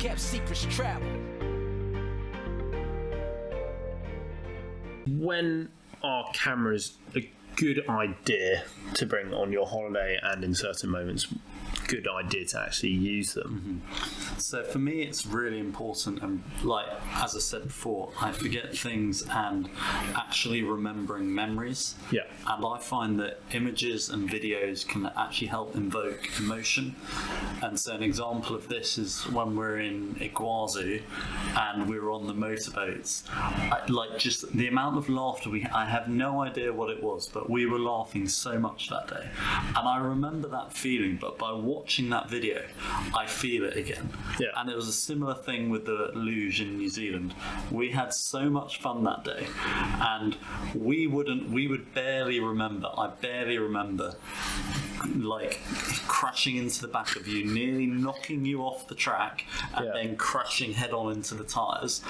kept secrets travel. When are cameras a good idea to bring on your holiday, and in certain moments good idea to actually use them? So for me, it's really important, and like as I said before, I forget things and actually remembering memories. Yeah. And I find that images and videos can actually help invoke emotion. And so an example of this is when we're in Iguazu and we were on the motorboats. Like just the amount of laughter I have no idea what it was, but we were laughing so much that day. And I remember that feeling, but by watching that video, I feel it again. Yeah. And it was a similar thing with the luge in New Zealand. We had so much fun that day, and we would barely remember. I barely remember like crashing into the back of you, nearly knocking you off the track, and then crashing head on into the tyres.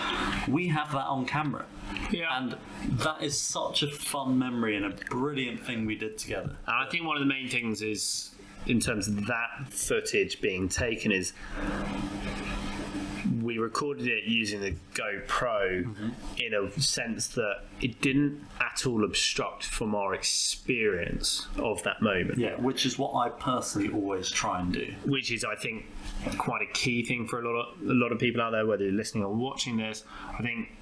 We have that on camera. Yeah. And that is such a fun memory and a brilliant thing we did together. And I think one of the main things is, in terms of that footage being taken, is we recorded it using the GoPro in a sense that it didn't at all obstruct from our experience of that moment. Yeah, which is what I personally always try and do. Which is, I think, quite a key thing for a lot of people out there, whether you're listening or watching this. I think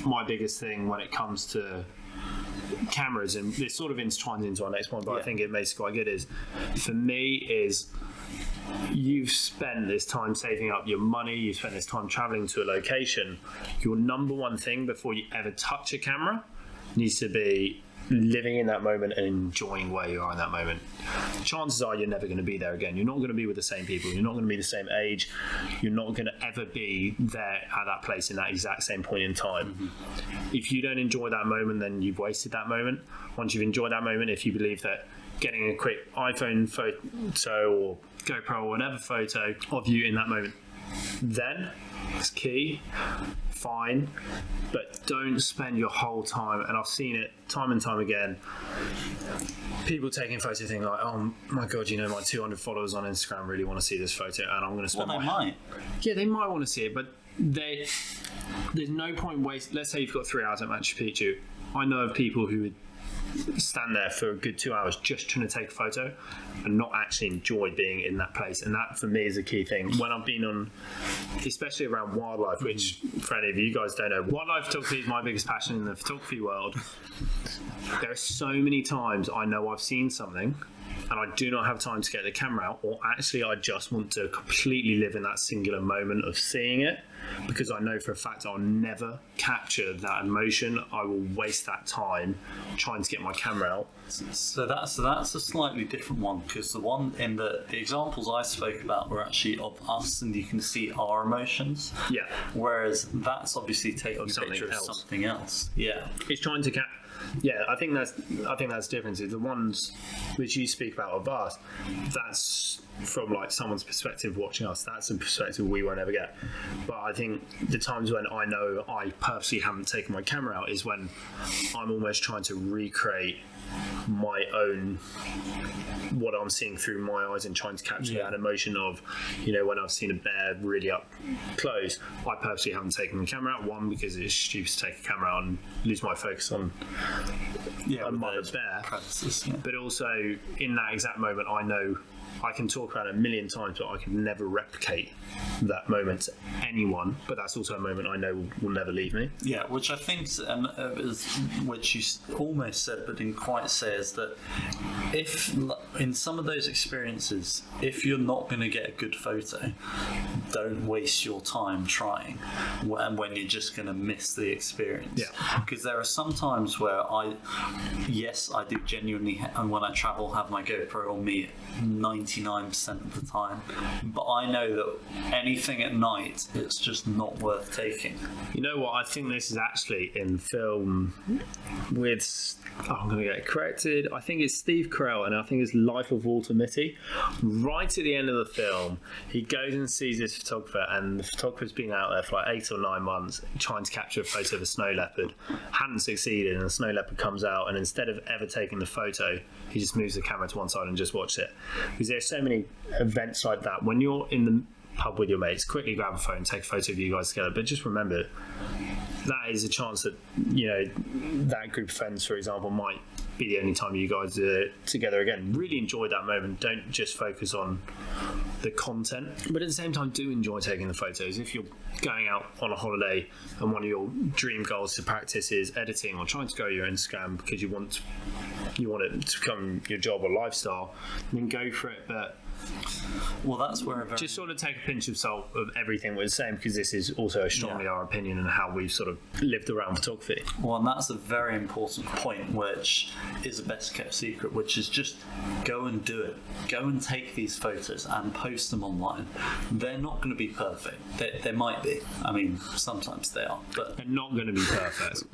my biggest thing when it comes to cameras, and this sort of intertwines into our next one, but I think it makes it quite good, is for me is you've spent this time saving up your money, you've spent this time traveling to a location. Your number one thing before you ever touch a camera needs to be living in that moment and enjoying where you are in that moment. Chances are you're never going to be there again. You're not going to be with the same people. You're not going to be the same age. You're not going to ever be there at that place in that exact same point in time. If you don't enjoy that moment, then you've wasted that moment. Once you've enjoyed that moment, if you believe that getting a quick iPhone photo or GoPro or whatever photo of you in that moment, then it's key. Fine, but don't spend your whole time, and I've seen it time and time again, people taking photos thinking like, oh my god, my 200 followers on Instagram really want to see this photo, and I'm going to spend they might want to see it, but there's no point let's say you've got 3 hours at Machu Picchu. I know of people who would stand there for a good 2 hours just trying to take a photo and not actually enjoy being in that place. And that for me is a key thing when I've been on, especially around wildlife, which for any of you guys don't know, wildlife photography is my biggest passion in the photography world. There are so many times I know I've seen something and I do not have time to get the camera out, or actually I just want to completely live in that singular moment of seeing it, because I know for a fact I'll never capture that emotion. I will waste that time trying to get my camera out. So that's a slightly different one, because the one in the examples I spoke about were actually of us, and you can see our emotions. Yeah. Whereas that's obviously taking a picture of something else. Yeah. It's trying to I think that's the difference. Is the ones which you speak about of us, that's from like someone's perspective watching us. That's a perspective we won't ever get. But I think the times when I know I purposely haven't taken my camera out is when I'm almost trying to recreate my own, what I'm seeing through my eyes, and trying to capture that emotion of, when I've seen a bear really up close, I purposely haven't taken the camera out. One, because it's stupid to take a camera out and lose my focus on a mother bear. But also in that exact moment, I know I can talk about it a million times, but I can never replicate that moment to anyone. But that's also a moment I know will never leave me. Yeah, which I think, is which you almost said but didn't quite say, is that if in some of those experiences, if you're not going to get a good photo, don't waste your time trying, when you're just going to miss the experience. Yeah. Because there are some times where I do genuinely, and when I travel, have my GoPro on me 99% of the time, but I know that anything at night, it's just not worth taking. You know what, I think this is actually in film with, I'm going to get it corrected, I think it's Steve Carell, and I think it's Life of Walter Mitty. Right at the end of the film, he goes and sees this photographer, and the photographer's been out there for like 8 or 9 months trying to capture a photo of a snow leopard, hadn't succeeded, and the snow leopard comes out, and instead of ever taking the photo, he just moves the camera to one side and just watches it. Because there's so many events like that. When you're in the pub with your mates, quickly grab a phone, take a photo of you guys together. But just remember, that is a chance that, you know, that group of friends, for example, might be the only time you guys are together again. Really enjoy that moment. Don't just focus on the content, but at the same time, do enjoy taking the photos. If you're going out on a holiday and one of your dream goals to practice is editing or trying to grow your Instagram because you want it to become your job or lifestyle, then go for it. But well, that's where just sort of take a pinch of salt of everything we're saying, because this is also strongly our opinion and how we've sort of lived around photography. Well, and that's a very important point, which is a best kept secret, which is just go and do it. Go and take these photos and post them online. They're not going to be perfect. They might be. I mean, sometimes they are, but they're not going to be perfect.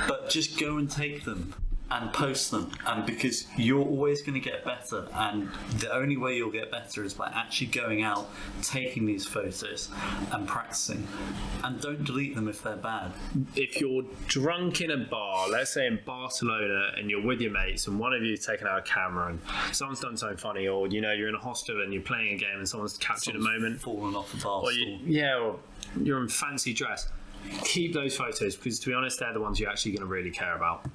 But just go and take them and post them, and because you're always going to get better, and the only way you'll get better is by actually going out, taking these photos and practicing. And don't delete them if they're bad. If you're drunk in a bar, let's say in Barcelona, and you're with your mates and one of you's taken out a camera and someone's done something funny, or you know, you're in a hostel and you're playing a game and someone's captured a moment, fallen off a bar or or you're in fancy dress, keep those photos, because to be honest, they're the ones you're actually going to really care about.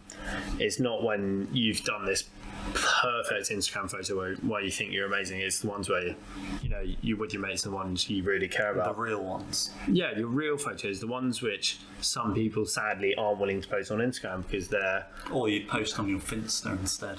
It's not when you've done this perfect Instagram photo where you think you're amazing. It's the ones where you're with your mates, and the ones you really care about. The real ones. Yeah, your real photos, the ones which some people sadly aren't willing to post on Instagram because they're... Or you post on your Finsta instead.